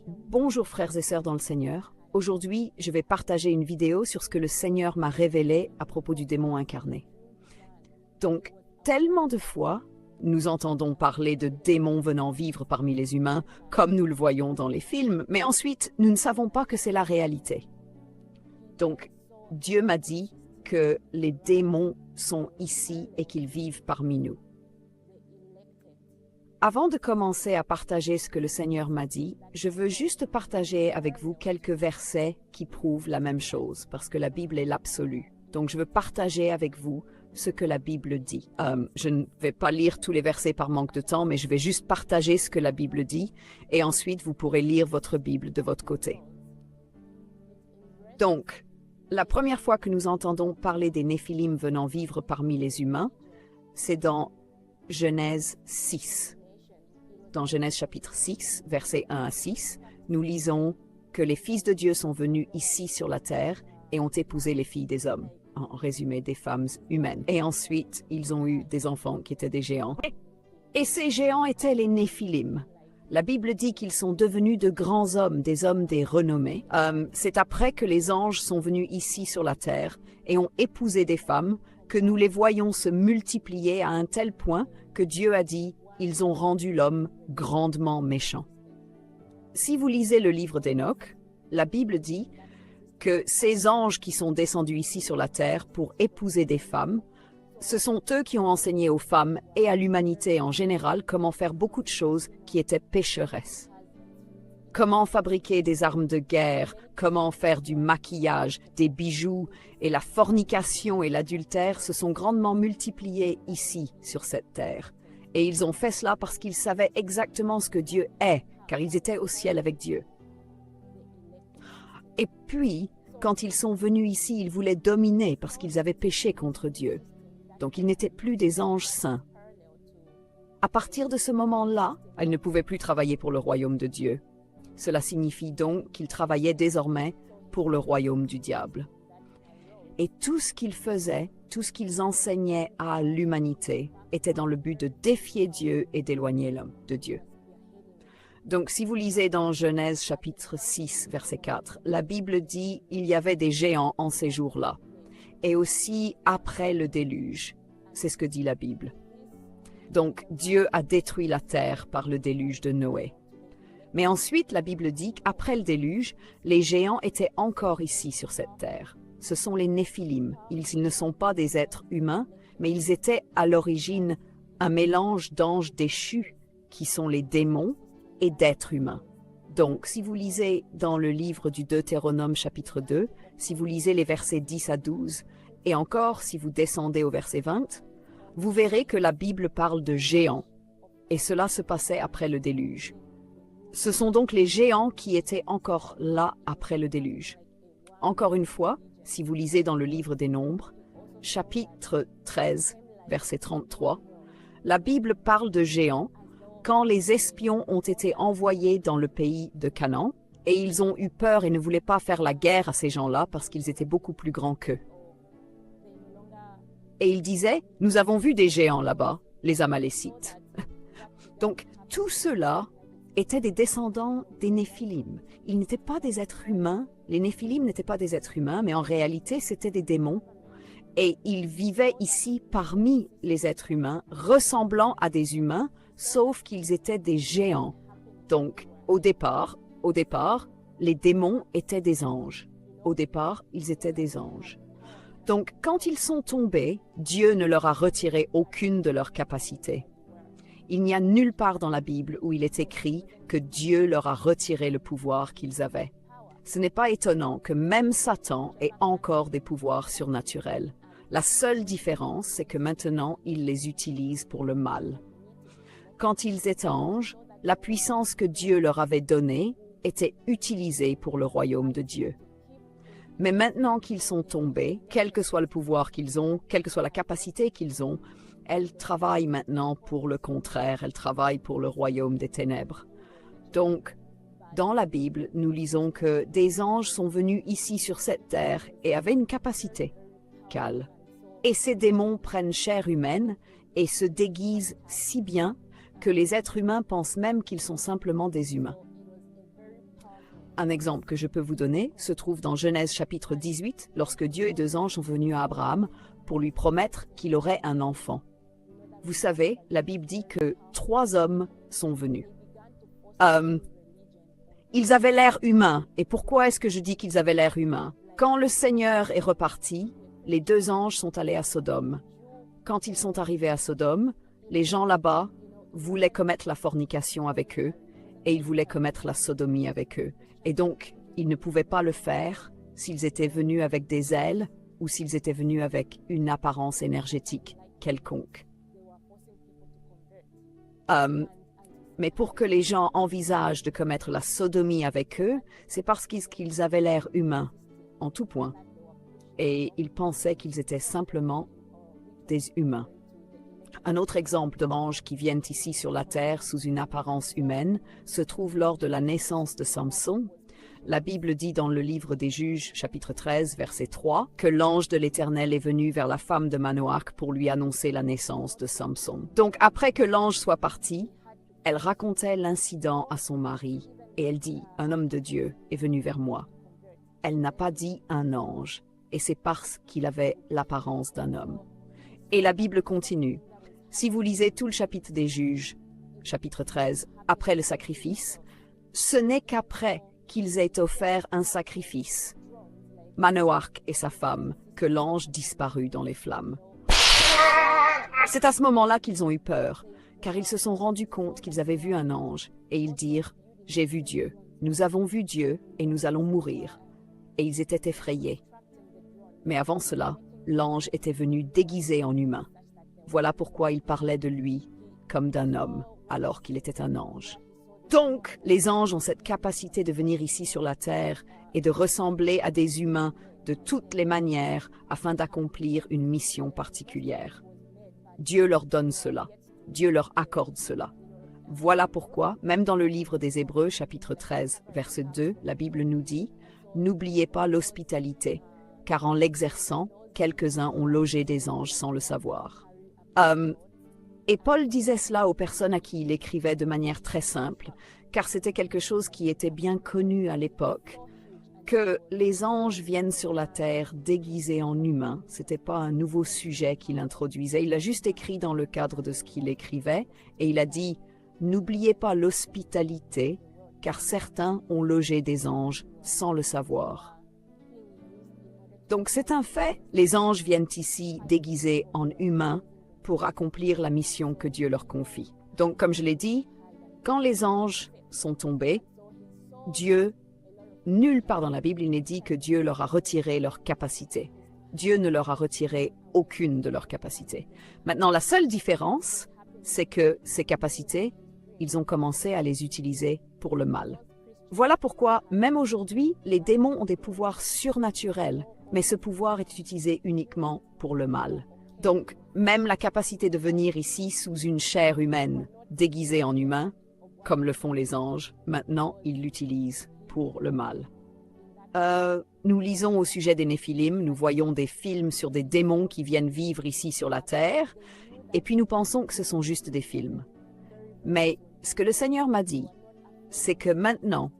Bonjour frères et sœurs dans le Seigneur. Aujourd'hui, je vais partager une vidéo sur ce que le Seigneur m'a révélé à propos du démon incarné. Donc, tellement de fois, nous entendons parler de démons venant vivre parmi les humains, comme nous le voyons dans les films, mais ensuite, nous ne savons pas que c'est la réalité. Donc, Dieu m'a dit que les démons sont ici et qu'ils vivent parmi nous. Avant de commencer à partager ce que le Seigneur m'a dit, je veux juste partager avec vous quelques versets qui prouvent la même chose, parce que la Bible est l'absolu. Donc je veux partager avec vous ce que la Bible dit. Je ne vais pas lire tous les versets par manque de temps, mais je vais juste partager ce que la Bible dit, et ensuite vous pourrez lire votre Bible de votre côté. Donc, la première fois que nous entendons parler des Néphilim venant vivre parmi les humains, c'est dans Genèse 6. Dans Genèse chapitre 6, versets 1 à 6, nous lisons que les fils de Dieu sont venus ici sur la terre et ont épousé les filles des hommes, en résumé des femmes humaines. Et ensuite, ils ont eu des enfants qui étaient des géants. Et ces géants étaient les Néphilim. La Bible dit qu'ils sont devenus de grands hommes des renommés. C'est après que les anges sont venus ici sur la terre et ont épousé des femmes que nous les voyons se multiplier à un tel point que Dieu a dit « Ils ont rendu l'homme grandement méchant ». Si vous lisez le livre d'Enoch, la Bible dit que ces anges qui sont descendus ici sur la terre pour épouser des femmes, ce sont eux qui ont enseigné aux femmes et à l'humanité en général comment faire beaucoup de choses qui étaient pécheresses. Comment fabriquer des armes de guerre, comment faire du maquillage, des bijoux, et la fornication et l'adultère se sont grandement multipliés ici, sur cette terre. Et ils ont fait cela parce qu'ils savaient exactement ce que Dieu est, car ils étaient au ciel avec Dieu. Et puis, quand ils sont venus ici, ils voulaient dominer parce qu'ils avaient péché contre Dieu. Donc ils n'étaient plus des anges saints. À partir de ce moment-là, ils ne pouvaient plus travailler pour le royaume de Dieu. Cela signifie donc qu'ils travaillaient désormais pour le royaume du diable. Et tout ce qu'ils faisaient, tout ce qu'ils enseignaient à l'humanité, était dans le but de défier Dieu et d'éloigner l'homme de Dieu. Donc si vous lisez dans Genèse chapitre 6, verset 4, la Bible dit « Il y avait des géants en ces jours-là » et aussi après le déluge. C'est ce que dit la Bible. Donc Dieu a détruit la terre par le déluge de Noé. Mais ensuite, la Bible dit qu'après le déluge, les géants étaient encore ici sur cette terre. Ce sont les Néphilim. Ils ne sont pas des êtres humains, mais ils étaient à l'origine un mélange d'anges déchus, qui sont les démons, et d'êtres humains. Donc, si vous lisez dans le livre du Deutéronome chapitre 2, si vous lisez les versets 10 à 12, et encore si vous descendez au verset 20, vous verrez que la Bible parle de géants, et cela se passait après le déluge. Ce sont donc les géants qui étaient encore là après le déluge. Encore une fois, si vous lisez dans le livre des Nombres, chapitre 13, verset 33, la Bible parle de géants quand les espions ont été envoyés dans le pays de Canaan et ils ont eu peur et ne voulaient pas faire la guerre à ces gens-là parce qu'ils étaient beaucoup plus grands qu'eux. Et ils disaient, nous avons vu des géants là-bas, les Amalécites. Donc, tout cela étaient des descendants des Néphilim. Ils n'étaient pas des êtres humains, les Néphilim n'étaient pas des êtres humains, mais en réalité c'était des démons. Et ils vivaient ici parmi les êtres humains, ressemblant à des humains, sauf qu'ils étaient des géants. Donc, au départ, les démons étaient des anges. Au départ, ils étaient des anges. Donc, quand ils sont tombés, Dieu ne leur a retiré aucune de leurs capacités. Il n'y a nulle part dans la Bible où il est écrit que Dieu leur a retiré le pouvoir qu'ils avaient. Ce n'est pas étonnant que même Satan ait encore des pouvoirs surnaturels. La seule différence, c'est que maintenant, il les utilise pour le mal. Quand ils étaient anges, la puissance que Dieu leur avait donnée était utilisée pour le royaume de Dieu. Mais maintenant qu'ils sont tombés, quel que soit le pouvoir qu'ils ont, quelle que soit la capacité qu'ils ont, elles travaillent maintenant pour le contraire, elles travaillent pour le royaume des ténèbres. Donc, dans la Bible, nous lisons que des anges sont venus ici sur cette terre et avaient une capacité, Cal. Et ces démons prennent chair humaine et se déguisent si bien que les êtres humains pensent même qu'ils sont simplement des humains. Un exemple que je peux vous donner se trouve dans Genèse chapitre 18, lorsque Dieu et 2 anges sont venus à Abraham pour lui promettre qu'il aurait un enfant. Vous savez, la Bible dit que 3 hommes sont venus. Ils avaient l'air humains. Et pourquoi est-ce que je dis qu'ils avaient l'air humains? Quand le Seigneur est reparti, les 2 anges sont allés à Sodome. Quand ils sont arrivés à Sodome, les gens là-bas voulaient commettre la fornication avec eux et ils voulaient commettre la sodomie avec eux. Et donc, ils ne pouvaient pas le faire s'ils étaient venus avec des ailes ou s'ils étaient venus avec une apparence énergétique quelconque. Mais pour que les gens envisagent de commettre la sodomie avec eux, c'est parce qu'ils avaient l'air humains, en tout point. Et ils pensaient qu'ils étaient simplement des humains. Un autre exemple d'anges qui viennent ici sur la terre sous une apparence humaine se trouve lors de la naissance de Samson. La Bible dit dans le livre des Juges, chapitre 13, verset 3, que l'ange de l'Éternel est venu vers la femme de Manoach pour lui annoncer la naissance de Samson. Donc après que l'ange soit parti, elle racontait l'incident à son mari et elle dit « Un homme de Dieu est venu vers moi ». Elle n'a pas dit « un ange » et c'est parce qu'il avait l'apparence d'un homme. Et la Bible continue. Si vous lisez tout le chapitre des Juges, chapitre 13, après le sacrifice, ce n'est qu'après qu'ils aient offert un sacrifice, Manoach et sa femme, que l'ange disparut dans les flammes. C'est à ce moment-là qu'ils ont eu peur, car ils se sont rendus compte qu'ils avaient vu un ange, et ils dirent « J'ai vu Dieu, nous avons vu Dieu, et nous allons mourir. » Et ils étaient effrayés. Mais avant cela, l'ange était venu déguisé en humain. Voilà pourquoi il parlait de lui comme d'un homme, alors qu'il était un ange. Donc, les anges ont cette capacité de venir ici sur la terre et de ressembler à des humains de toutes les manières afin d'accomplir une mission particulière. Dieu leur donne cela. Dieu leur accorde cela. Voilà pourquoi, même dans le livre des Hébreux, chapitre 13, verset 2, la Bible nous dit « N'oubliez pas l'hospitalité, car en l'exerçant, quelques-uns ont logé des anges sans le savoir. » Et Paul disait cela aux personnes à qui il écrivait de manière très simple, car c'était quelque chose qui était bien connu à l'époque, que les anges viennent sur la terre déguisés en humains. C'était pas un nouveau sujet qu'il introduisait, il l'a juste écrit dans le cadre de ce qu'il écrivait, et il a dit « N'oubliez pas l'hospitalité, car certains ont logé des anges sans le savoir. » Donc c'est un fait, les anges viennent ici déguisés en humains, pour accomplir la mission que Dieu leur confie. Donc, comme je l'ai dit, quand les anges sont tombés, Dieu, nulle part dans la Bible, il n'est dit que Dieu leur a retiré leur capacité. Dieu ne leur a retiré aucune de leurs capacités. Maintenant, la seule différence, c'est que ces capacités, ils ont commencé à les utiliser pour le mal. Voilà pourquoi, même aujourd'hui, les démons ont des pouvoirs surnaturels, mais ce pouvoir est utilisé uniquement pour le mal. Donc, même la capacité de venir ici sous une chair humaine, déguisée en humain, comme le font les anges, maintenant, ils l'utilisent pour le mal. Nous lisons au sujet des Néphilim, nous voyons des films sur des démons qui viennent vivre ici sur la terre, et puis nous pensons que ce sont juste des films. Mais ce que le Seigneur m'a dit, c'est que maintenant,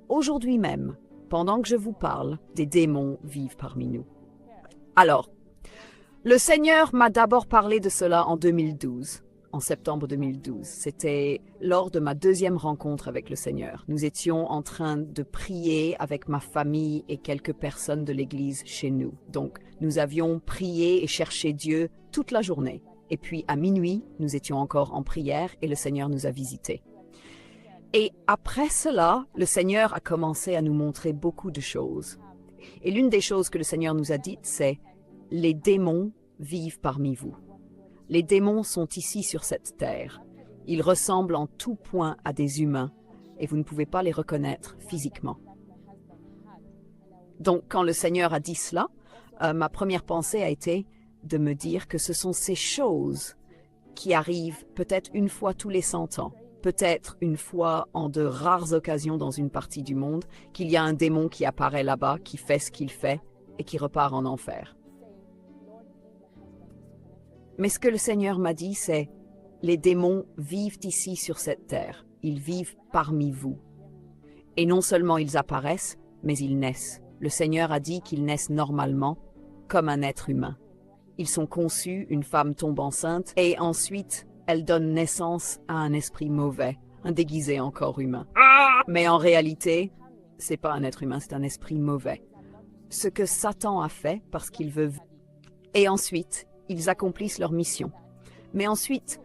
aujourd'hui même, pendant que je vous parle, des démons vivent parmi nous. Alors, le Seigneur m'a d'abord parlé de cela en 2012, en septembre 2012. C'était lors de ma 2e rencontre avec le Seigneur. Nous étions en train de prier avec ma famille et quelques personnes de l'église chez nous. Donc, nous avions prié et cherché Dieu toute la journée. Et puis, à minuit, nous étions encore en prière et le Seigneur nous a visités. Et après cela, le Seigneur a commencé à nous montrer beaucoup de choses. Et l'une des choses que le Seigneur nous a dites, c'est « Les démons vivent parmi vous. Les démons sont ici sur cette terre. Ils ressemblent en tout point à des humains et vous ne pouvez pas les reconnaître physiquement. » Donc, quand le Seigneur a dit cela, ma première pensée a été de me dire que ce sont ces choses qui arrivent peut-être une fois tous les 100 ans, peut-être une fois en de rares occasions dans une partie du monde, qu'il y a un démon qui apparaît là-bas, qui fait ce qu'il fait et qui repart en enfer. Mais ce que le Seigneur m'a dit, c'est « Les démons vivent ici sur cette terre. Ils vivent parmi vous. Et non seulement ils apparaissent, mais ils naissent. Le Seigneur a dit qu'ils naissent normalement, comme un être humain. Ils sont conçus, une femme tombe enceinte, et ensuite, elle donne naissance à un esprit mauvais, un déguisé encore humain. Mais en réalité, c'est pas un être humain, c'est un esprit mauvais. Ce que Satan a fait parce qu'il veut... Et ensuite, ils accomplissent leur mission. Mais ensuite,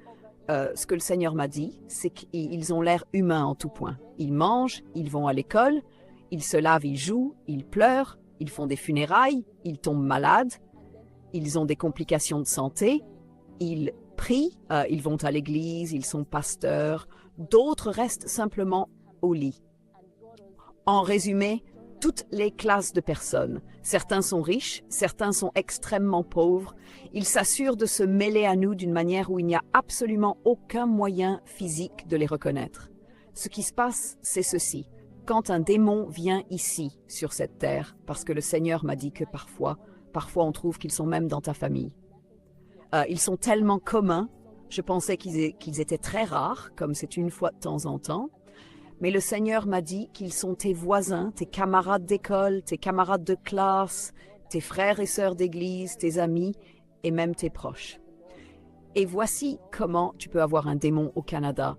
ce que le Seigneur m'a dit, c'est qu'ils ont l'air humains en tout point. Ils mangent, ils vont à l'école, ils se lavent, ils jouent, ils pleurent, ils font des funérailles, ils tombent malades, ils ont des complications de santé, ils prient, ils vont à l'église, ils sont pasteurs, d'autres restent simplement au lit. En résumé, toutes les classes de personnes. Certains sont riches, certains sont extrêmement pauvres. Ils s'assurent de se mêler à nous d'une manière où il n'y a absolument aucun moyen physique de les reconnaître. Ce qui se passe, c'est ceci. Quand un démon vient ici, sur cette terre, parce que le Seigneur m'a dit que parfois on trouve qu'ils sont même dans ta famille. Ils sont tellement communs, je pensais qu'ils étaient très rares, comme c'est une fois de temps en temps. Mais le Seigneur m'a dit qu'ils sont tes voisins, tes camarades d'école, tes camarades de classe, tes frères et sœurs d'église, tes amis et même tes proches. Et voici comment tu peux avoir un démon au Canada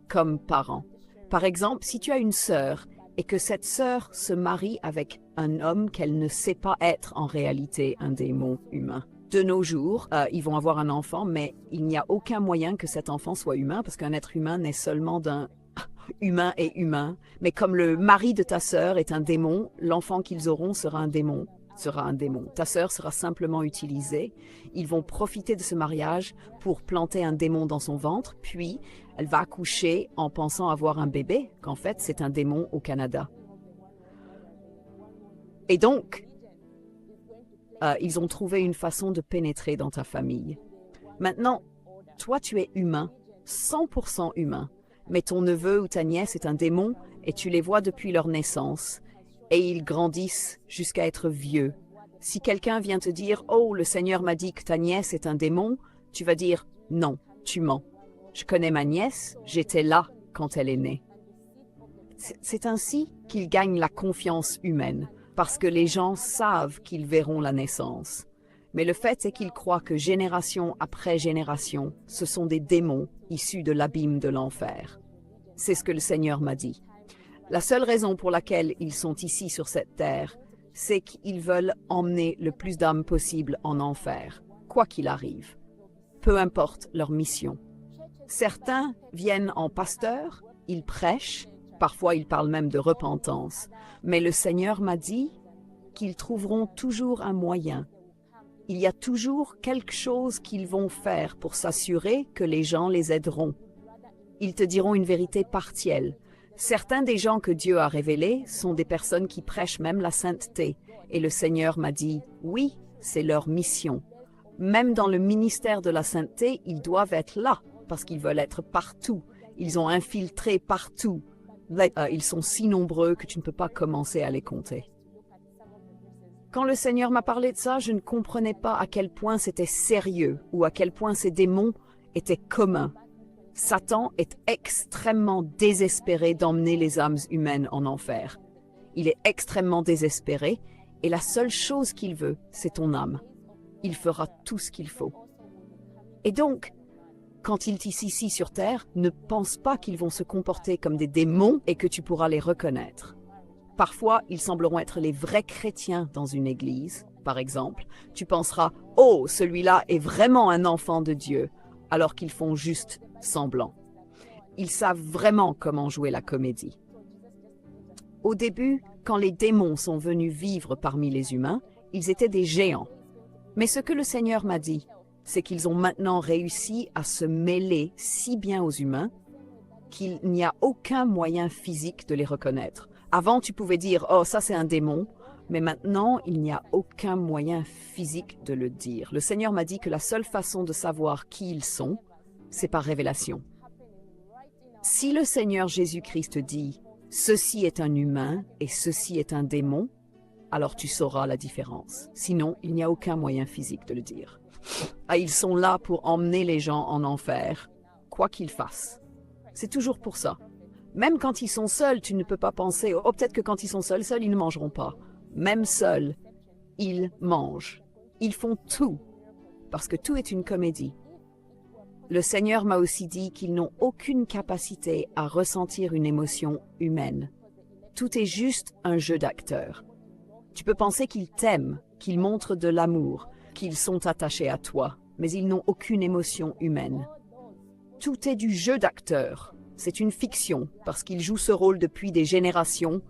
comme parent. Par exemple, si tu as une sœur et que cette sœur se marie avec un homme qu'elle ne sait pas être en réalité un démon humain. De nos jours, ils vont avoir un enfant, mais il n'y a aucun moyen que cet enfant soit humain parce qu'un être humain naît seulement d'un humain et humain. Mais comme le mari de ta sœur est un démon, l'enfant qu'ils auront sera un démon. Ta sœur sera simplement utilisée. Ils vont profiter de ce mariage pour planter un démon dans son ventre, puis elle va accoucher en pensant avoir un bébé, qu'en fait c'est un démon au Canada. Et donc, ils ont trouvé une façon de pénétrer dans ta famille. Maintenant, toi tu es humain, 100% humain, mais ton neveu ou ta nièce est un démon et tu les vois depuis leur naissance. Et ils grandissent jusqu'à être vieux. Si quelqu'un vient te dire « Oh, le Seigneur m'a dit que ta nièce est un démon », tu vas dire « Non, tu mens. Je connais ma nièce, j'étais là quand elle est née. » C'est ainsi qu'ils gagnent la confiance humaine, parce que les gens savent qu'ils verront la naissance. Mais le fait est qu'ils croient que génération après génération, ce sont des démons issus de l'abîme de l'enfer. C'est ce que le Seigneur m'a dit. La seule raison pour laquelle ils sont ici sur cette terre, c'est qu'ils veulent emmener le plus d'âmes possible en enfer, quoi qu'il arrive. Peu importe leur mission. Certains viennent en pasteur, ils prêchent, parfois ils parlent même de repentance, mais le Seigneur m'a dit qu'ils trouveront toujours un moyen. Il y a toujours quelque chose qu'ils vont faire pour s'assurer que les gens les aideront. Ils te diront une vérité partielle. Certains des gens que Dieu a révélés sont des personnes qui prêchent même la sainteté. Et le Seigneur m'a dit, oui, c'est leur mission. Même dans le ministère de la sainteté, ils doivent être là, parce qu'ils veulent être partout. Ils ont infiltré partout. Ils sont si nombreux que tu ne peux pas commencer à les compter. Quand le Seigneur m'a parlé de ça, je ne comprenais pas à quel point c'était sérieux ou à quel point ces démons étaient communs. Satan est extrêmement désespéré d'emmener les âmes humaines en enfer. Il est extrêmement désespéré et la seule chose qu'il veut, c'est ton âme. Il fera tout ce qu'il faut. Et donc, quand il est ici sur terre, ne pense pas qu'ils vont se comporter comme des démons et que tu pourras les reconnaître. Parfois, ils sembleront être les vrais chrétiens dans une église, par exemple. Tu penseras « Oh, celui-là est vraiment un enfant de Dieu », alors qu'ils font juste semblant. Ils savent vraiment comment jouer la comédie. Au début, quand les démons sont venus vivre parmi les humains, ils étaient des géants. Mais ce que le Seigneur m'a dit, c'est qu'ils ont maintenant réussi à se mêler si bien aux humains qu'il n'y a aucun moyen physique de les reconnaître. Avant, tu pouvais dire « Oh, ça c'est un démon », mais maintenant, il n'y a aucun moyen physique de le dire. Le Seigneur m'a dit que la seule façon de savoir qui ils sont, c'est par révélation. Si le Seigneur Jésus-Christ dit « Ceci est un humain et ceci est un démon », alors tu sauras la différence. Sinon, il n'y a aucun moyen physique de le dire. Ils sont là pour emmener les gens en enfer, quoi qu'ils fassent. C'est toujours pour ça. Même quand ils sont seuls, tu ne peux pas penser, oh peut-être que quand ils sont seuls, ils ne mangeront pas. Même seuls, ils mangent. Ils font tout, parce que tout est une comédie. Le Seigneur m'a aussi dit qu'ils n'ont aucune capacité à ressentir une émotion humaine. Tout est juste un jeu d'acteur. Tu peux penser qu'ils t'aiment, qu'ils montrent de l'amour, qu'ils sont attachés à toi, mais ils n'ont aucune émotion humaine. Tout est du jeu d'acteur. C'est une fiction, parce qu'ils jouent ce rôle depuis des générations,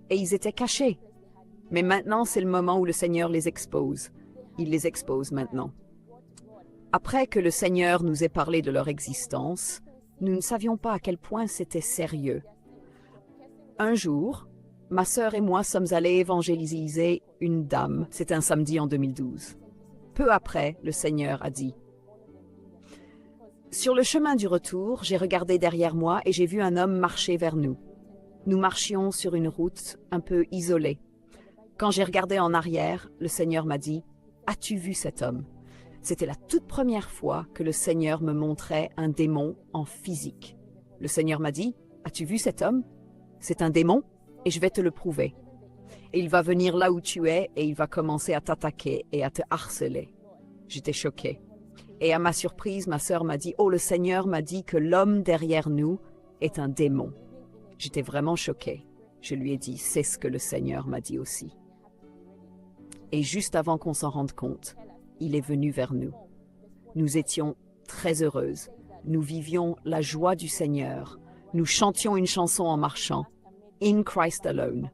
et ils étaient cachés. Mais maintenant, c'est le moment où le Seigneur les expose. Il les expose maintenant. Après que le Seigneur nous ait parlé de leur existence, nous ne savions pas à quel point c'était sérieux. Un jour, ma sœur et moi sommes allés évangéliser une dame. C'est un samedi en 2012. Peu après, le Seigneur a dit: sur le chemin du retour, j'ai regardé derrière moi et j'ai vu un homme marcher vers nous. Nous marchions sur une route un peu isolée. Quand j'ai regardé en arrière, le Seigneur m'a dit: as-tu vu cet homme? C'était la toute première fois que le Seigneur me montrait un démon en physique. Le Seigneur m'a dit: as-tu vu cet homme? C'est un démon et je vais te le prouver. Et il va venir là où tu es et il va commencer à t'attaquer et à te harceler. J'étais choquée. Et à ma surprise, ma sœur m'a dit: oh, le Seigneur m'a dit que l'homme derrière nous est un démon. J'étais vraiment choquée. Je lui ai dit: c'est ce que le Seigneur m'a dit aussi. Et juste avant qu'on s'en rende compte, il est venu vers nous. Nous étions très heureuses. Nous vivions la joie du Seigneur. Nous chantions une chanson en marchant, In Christ Alone.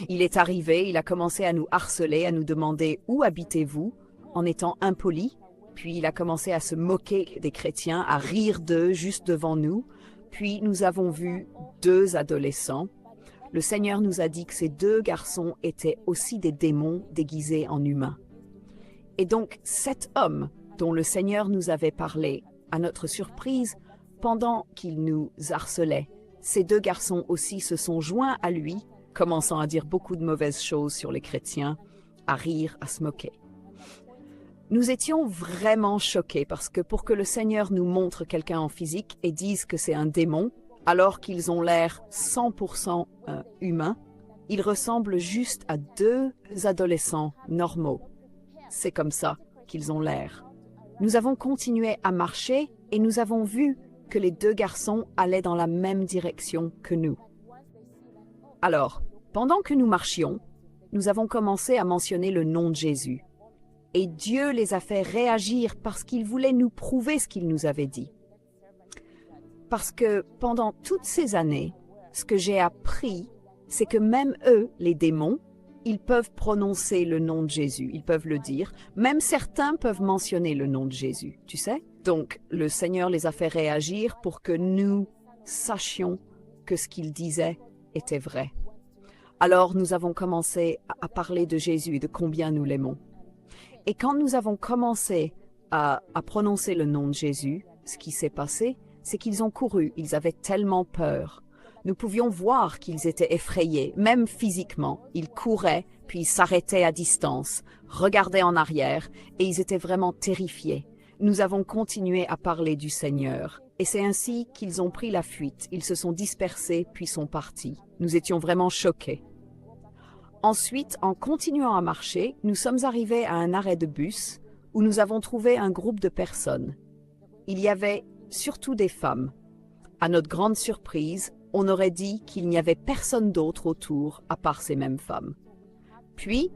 Il est arrivé, il a commencé à nous harceler, à nous demander où habitez-vous, en étant impoli. Puis il a commencé à se moquer des chrétiens, à rire d'eux juste devant nous. Puis nous avons vu 2 adolescents. Le Seigneur nous a dit que ces 2 garçons étaient aussi des démons déguisés en humains. Et donc cet homme dont le Seigneur nous avait parlé, à notre surprise, pendant qu'il nous harcelait, ces 2 garçons aussi se sont joints à lui, commençant à dire beaucoup de mauvaises choses sur les chrétiens, à rire, à se moquer. Nous étions vraiment choqués parce que pour que le Seigneur nous montre quelqu'un en physique et dise que c'est un démon, alors qu'ils ont l'air 100% humains, ils ressemblent juste à 2 adolescents normaux. C'est comme ça qu'ils ont l'air. Nous avons continué à marcher et nous avons vu que les 2 garçons allaient dans la même direction que nous. Alors, pendant que nous marchions, nous avons commencé à mentionner le nom de Jésus. Et Dieu les a fait réagir parce qu'il voulait nous prouver ce qu'il nous avait dit. Parce que pendant toutes ces années, ce que j'ai appris, c'est que même eux, les démons, ils peuvent prononcer le nom de Jésus, ils peuvent le dire. Même certains peuvent mentionner le nom de Jésus, tu sais? Donc, le Seigneur les a fait réagir pour que nous sachions que ce qu'ils disaient était vrai. Alors, nous avons commencé à parler de Jésus et de combien nous l'aimons. Et quand nous avons commencé à prononcer le nom de Jésus, ce qui s'est passé, c'est qu'ils ont couru, ils avaient tellement peur. Nous pouvions voir qu'ils étaient effrayés, même physiquement. Ils couraient, puis ils s'arrêtaient à distance, regardaient en arrière, et ils étaient vraiment terrifiés. Nous avons continué à parler du Seigneur, et c'est ainsi qu'ils ont pris la fuite. Ils se sont dispersés, puis sont partis. Nous étions vraiment choqués. Ensuite, en continuant à marcher, nous sommes arrivés à un arrêt de bus où nous avons trouvé un groupe de personnes. Il y avait surtout des femmes. À notre grande surprise, on aurait dit qu'il n'y avait personne d'autre autour à part ces mêmes femmes. Puis,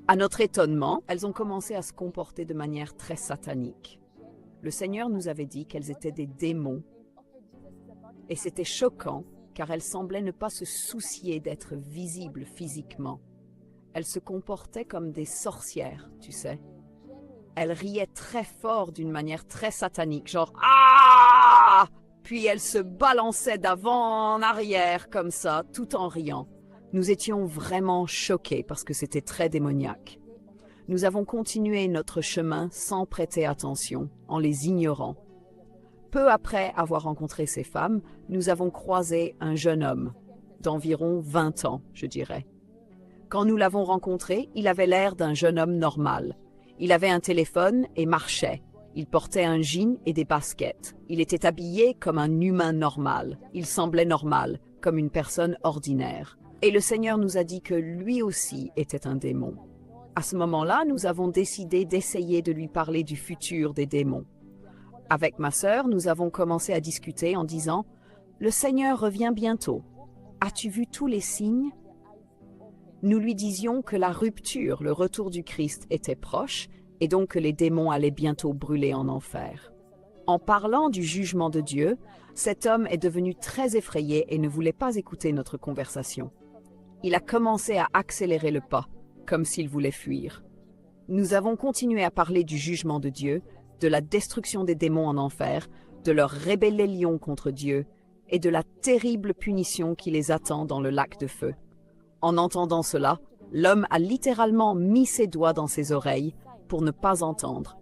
à notre étonnement, elles ont commencé à se comporter de manière très satanique. Le Seigneur nous avait dit qu'elles étaient des démons. Et c'était choquant, car elles semblaient ne pas se soucier d'être visibles physiquement. Elles se comportaient comme des sorcières, tu sais. Elles riaient très fort d'une manière très satanique, genre « Ah !» Puis elles se balançaient d'avant en arrière comme ça, tout en riant. Nous étions vraiment choqués parce que c'était très démoniaque. Nous avons continué notre chemin sans prêter attention, en les ignorant. Peu après avoir rencontré ces femmes, nous avons croisé un jeune homme, d'environ 20 ans, je dirais. Quand nous l'avons rencontré, il avait l'air d'un jeune homme normal. Il avait un téléphone et marchait. Il portait un jean et des baskets. Il était habillé comme un humain normal. Il semblait normal, comme une personne ordinaire. Et le Seigneur nous a dit que lui aussi était un démon. À ce moment-là, nous avons décidé d'essayer de lui parler du futur des démons. Avec ma sœur, nous avons commencé à discuter en disant « Le Seigneur revient bientôt. As-tu vu tous les signes ?» Nous lui disions que la rupture, le retour du Christ, était proche et donc que les démons allaient bientôt brûler en enfer. En parlant du jugement de Dieu, cet homme est devenu très effrayé et ne voulait pas écouter notre conversation. Il a commencé à accélérer le pas, comme s'il voulait fuir. Nous avons continué à parler du jugement de Dieu, de la destruction des démons en enfer, de leur rébellion contre Dieu et de la terrible punition qui les attend dans le lac de feu. En entendant cela, l'homme a littéralement mis ses doigts dans ses oreilles pour ne pas entendre.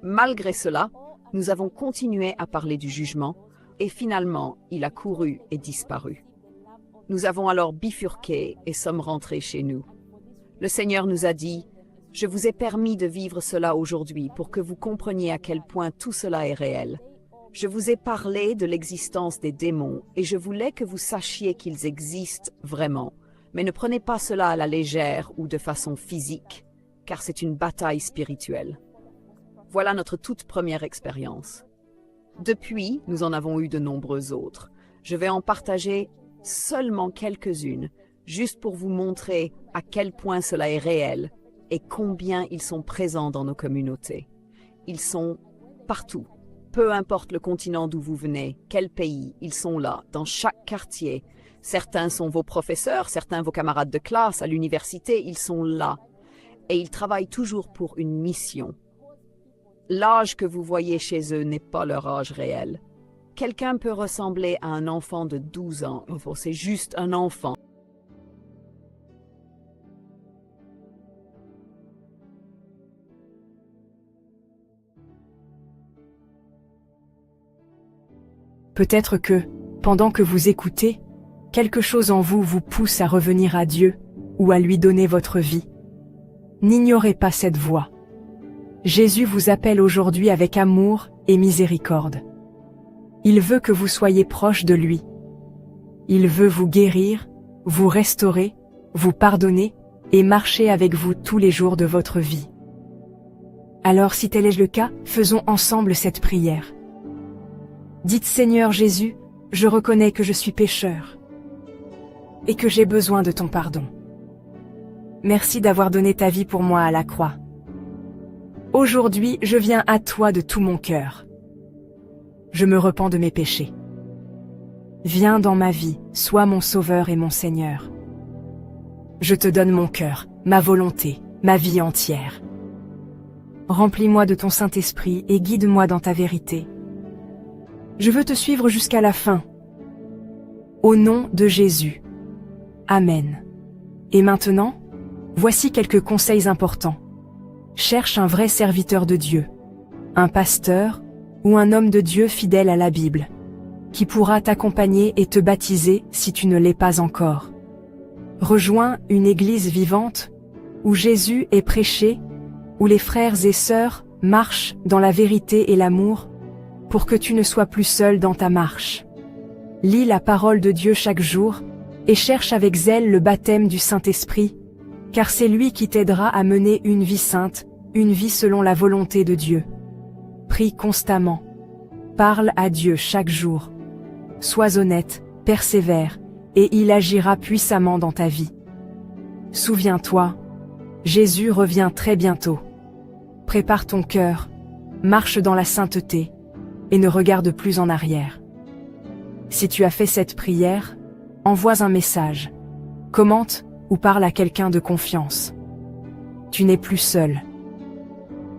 Malgré cela, nous avons continué à parler du jugement et finalement, il a couru et disparu. Nous avons alors bifurqué et sommes rentrés chez nous. Le Seigneur nous a dit « Je vous ai permis de vivre cela aujourd'hui pour que vous compreniez à quel point tout cela est réel. Je vous ai parlé de l'existence des démons et je voulais que vous sachiez qu'ils existent vraiment. Mais ne prenez pas cela à la légère ou de façon physique, car c'est une bataille spirituelle. » Voilà notre toute première expérience. Depuis, nous en avons eu de nombreuses autres. Je vais en partager seulement quelques-unes, juste pour vous montrer à quel point cela est réel et combien ils sont présents dans nos communautés. Ils sont partout. Peu importe le continent d'où vous venez, quel pays, ils sont là, dans chaque quartier. Certains sont vos professeurs, certains vos camarades de classe, à l'université, ils sont là. Et ils travaillent toujours pour une mission. L'âge que vous voyez chez eux n'est pas leur âge réel. Quelqu'un peut ressembler à un enfant de 12 ans, c'est juste un enfant. Peut-être que, pendant que vous écoutez, quelque chose en vous vous pousse à revenir à Dieu ou à lui donner votre vie. N'ignorez pas cette voix. Jésus vous appelle aujourd'hui avec amour et miséricorde. Il veut que vous soyez proche de lui. Il veut vous guérir, vous restaurer, vous pardonner et marcher avec vous tous les jours de votre vie. Alors si tel est le cas, faisons ensemble cette prière. Dites Seigneur Jésus, je reconnais que je suis pécheur et que j'ai besoin de ton pardon. Merci d'avoir donné ta vie pour moi à la croix. Aujourd'hui, je viens à toi de tout mon cœur. Je me repens de mes péchés. Viens dans ma vie, sois mon Sauveur et mon Seigneur. Je te donne mon cœur, ma volonté, ma vie entière. Remplis-moi de ton Saint-Esprit et guide-moi dans ta vérité. Je veux te suivre jusqu'à la fin. Au nom de Jésus. Amen. Et maintenant, voici quelques conseils importants. Cherche un vrai serviteur de Dieu, un pasteur ou un homme de Dieu fidèle à la Bible, qui pourra t'accompagner et te baptiser si tu ne l'es pas encore. Rejoins une église vivante où Jésus est prêché, où les frères et sœurs marchent dans la vérité et l'amour, pour que tu ne sois plus seul dans ta marche. Lis la parole de Dieu chaque jour et cherche avec zèle le baptême du Saint-Esprit, car c'est lui qui t'aidera à mener une vie sainte, une vie selon la volonté de Dieu. Prie constamment. Parle à Dieu chaque jour. Sois honnête, persévère, et il agira puissamment dans ta vie. Souviens-toi, Jésus revient très bientôt. Prépare ton cœur, marche dans la sainteté, et ne regarde plus en arrière. Si tu as fait cette prière, envoie un message, commente ou parle à quelqu'un de confiance. Tu n'es plus seul.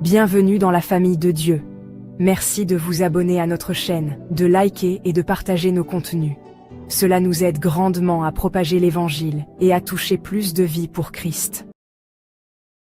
Bienvenue dans la famille de Dieu. Merci de vous abonner à notre chaîne, de liker et de partager nos contenus. Cela nous aide grandement à propager l'Évangile et à toucher plus de vies pour Christ.